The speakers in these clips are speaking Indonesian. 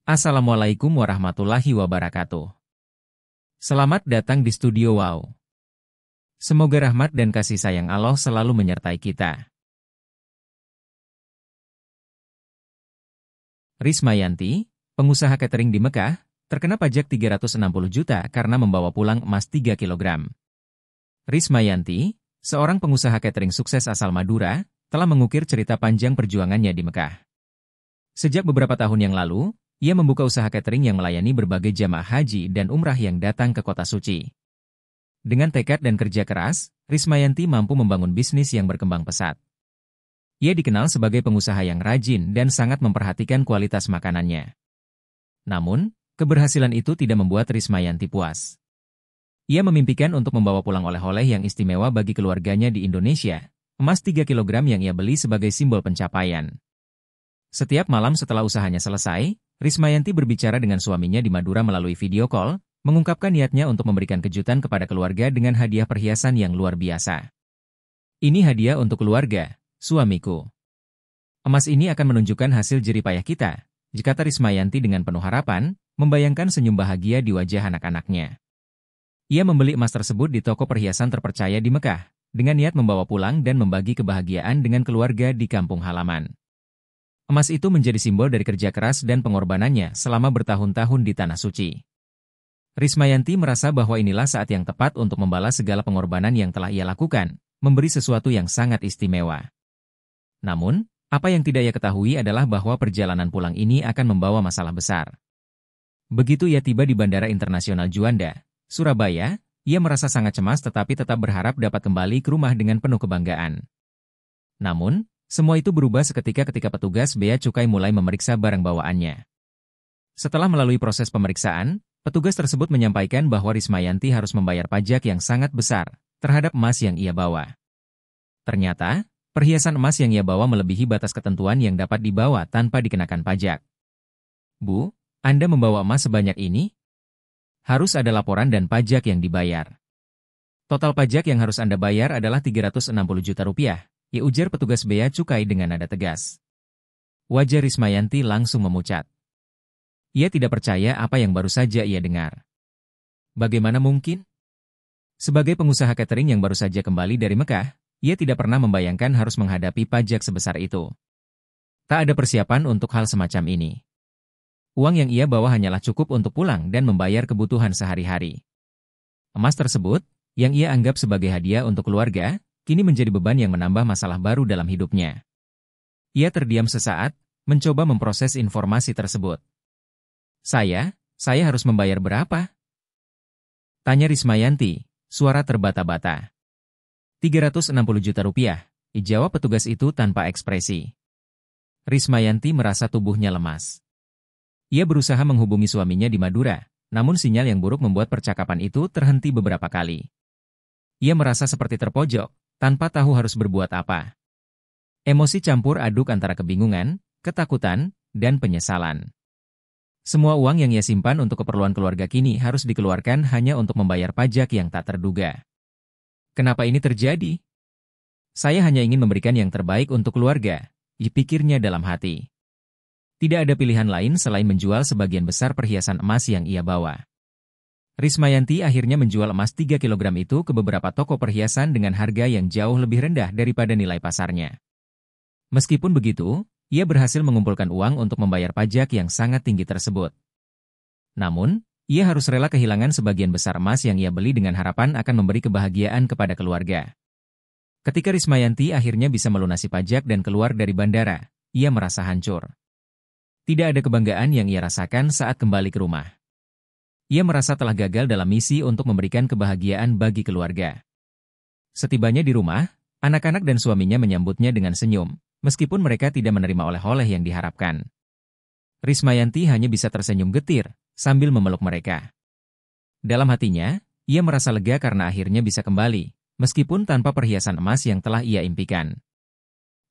Assalamualaikum warahmatullahi wabarakatuh. Selamat datang di Studio Wow. Semoga rahmat dan kasih sayang Allah selalu menyertai kita. Rismayanti, pengusaha catering di Mekah, terkena pajak 360 juta karena membawa pulang emas 3 kilogram. Rismayanti, seorang pengusaha catering sukses asal Madura, telah mengukir cerita panjang perjuangannya di Mekah. Sejak beberapa tahun yang lalu, ia membuka usaha catering yang melayani berbagai jamaah haji dan umrah yang datang ke kota suci. Dengan tekad dan kerja keras, Rismayanti mampu membangun bisnis yang berkembang pesat. Ia dikenal sebagai pengusaha yang rajin dan sangat memperhatikan kualitas makanannya. Namun, keberhasilan itu tidak membuat Rismayanti puas. Ia memimpikan untuk membawa pulang oleh-oleh yang istimewa bagi keluarganya di Indonesia, emas 3 kilogram yang ia beli sebagai simbol pencapaian. Setiap malam setelah usahanya selesai, Rismayanti berbicara dengan suaminya di Madura melalui video call, mengungkapkan niatnya untuk memberikan kejutan kepada keluarga dengan hadiah perhiasan yang luar biasa. Ini hadiah untuk keluarga, suamiku. Emas ini akan menunjukkan hasil jerih payah kita, kata Rismayanti dengan penuh harapan, membayangkan senyum bahagia di wajah anak-anaknya. Ia membeli emas tersebut di toko perhiasan terpercaya di Mekah, dengan niat membawa pulang dan membagi kebahagiaan dengan keluarga di kampung halaman. Emas itu menjadi simbol dari kerja keras dan pengorbanannya selama bertahun-tahun di Tanah Suci. Rismayanti merasa bahwa inilah saat yang tepat untuk membalas segala pengorbanan yang telah ia lakukan, memberi sesuatu yang sangat istimewa. Namun, apa yang tidak ia ketahui adalah bahwa perjalanan pulang ini akan membawa masalah besar. Begitu ia tiba di Bandara Internasional Juanda, Surabaya, ia merasa sangat cemas tetapi tetap berharap dapat kembali ke rumah dengan penuh kebanggaan. Namun, semua itu berubah seketika ketika petugas bea cukai mulai memeriksa barang bawaannya. Setelah melalui proses pemeriksaan, petugas tersebut menyampaikan bahwa Rismayanti harus membayar pajak yang sangat besar terhadap emas yang ia bawa. Ternyata, perhiasan emas yang ia bawa melebihi batas ketentuan yang dapat dibawa tanpa dikenakan pajak. Bu, Anda membawa emas sebanyak ini? Harus ada laporan dan pajak yang dibayar. Total pajak yang harus Anda bayar adalah 360 juta rupiah. Ya, ujar petugas bea cukai dengan nada tegas. Wajah Rismayanti langsung memucat. Ia tidak percaya apa yang baru saja ia dengar. Bagaimana mungkin? Sebagai pengusaha catering yang baru saja kembali dari Mekah, ia tidak pernah membayangkan harus menghadapi pajak sebesar itu. Tak ada persiapan untuk hal semacam ini. Uang yang ia bawa hanyalah cukup untuk pulang dan membayar kebutuhan sehari-hari. Emas tersebut, yang ia anggap sebagai hadiah untuk keluarga, kini menjadi beban yang menambah masalah baru dalam hidupnya. Ia terdiam sesaat, mencoba memproses informasi tersebut. Saya harus membayar berapa? Tanya Rismayanti, suara terbata-bata. 360 juta rupiah, jawab petugas itu tanpa ekspresi. Rismayanti merasa tubuhnya lemas. Ia berusaha menghubungi suaminya di Madura, namun sinyal yang buruk membuat percakapan itu terhenti beberapa kali. Ia merasa seperti terpojok, tanpa tahu harus berbuat apa. Emosi campur aduk antara kebingungan, ketakutan, dan penyesalan. Semua uang yang ia simpan untuk keperluan keluarga kini harus dikeluarkan hanya untuk membayar pajak yang tak terduga. Kenapa ini terjadi? Saya hanya ingin memberikan yang terbaik untuk keluarga, pikirnya dalam hati. Tidak ada pilihan lain selain menjual sebagian besar perhiasan emas yang ia bawa. Rismayanti akhirnya menjual emas 3 kilogram itu ke beberapa toko perhiasan dengan harga yang jauh lebih rendah daripada nilai pasarnya. Meskipun begitu, ia berhasil mengumpulkan uang untuk membayar pajak yang sangat tinggi tersebut. Namun, ia harus rela kehilangan sebagian besar emas yang ia beli dengan harapan akan memberi kebahagiaan kepada keluarga. Ketika Rismayanti akhirnya bisa melunasi pajak dan keluar dari bandara, ia merasa hancur. Tidak ada kebanggaan yang ia rasakan saat kembali ke rumah. Ia merasa telah gagal dalam misi untuk memberikan kebahagiaan bagi keluarga. Setibanya di rumah, anak-anak dan suaminya menyambutnya dengan senyum, meskipun mereka tidak menerima oleh-oleh yang diharapkan. Rismayanti hanya bisa tersenyum getir, sambil memeluk mereka. Dalam hatinya, ia merasa lega karena akhirnya bisa kembali, meskipun tanpa perhiasan emas yang telah ia impikan.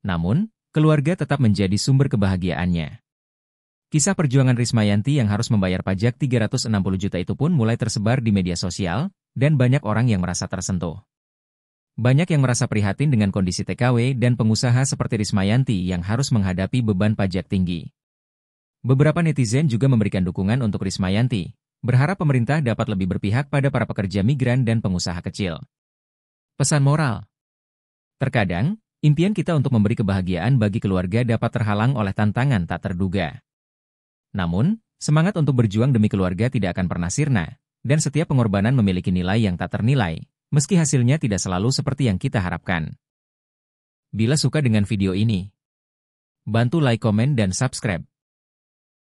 Namun, keluarga tetap menjadi sumber kebahagiaannya. Kisah perjuangan Rismayanti yang harus membayar pajak 360 juta itu pun mulai tersebar di media sosial, dan banyak orang yang merasa tersentuh. Banyak yang merasa prihatin dengan kondisi TKW dan pengusaha seperti Rismayanti yang harus menghadapi beban pajak tinggi. Beberapa netizen juga memberikan dukungan untuk Rismayanti, berharap pemerintah dapat lebih berpihak pada para pekerja migran dan pengusaha kecil. Pesan moral. Terkadang, impian kita untuk memberi kebahagiaan bagi keluarga dapat terhalang oleh tantangan tak terduga. Namun, semangat untuk berjuang demi keluarga tidak akan pernah sirna, dan setiap pengorbanan memiliki nilai yang tak ternilai, meski hasilnya tidak selalu seperti yang kita harapkan. Bila suka dengan video ini, bantu like, komen, dan subscribe.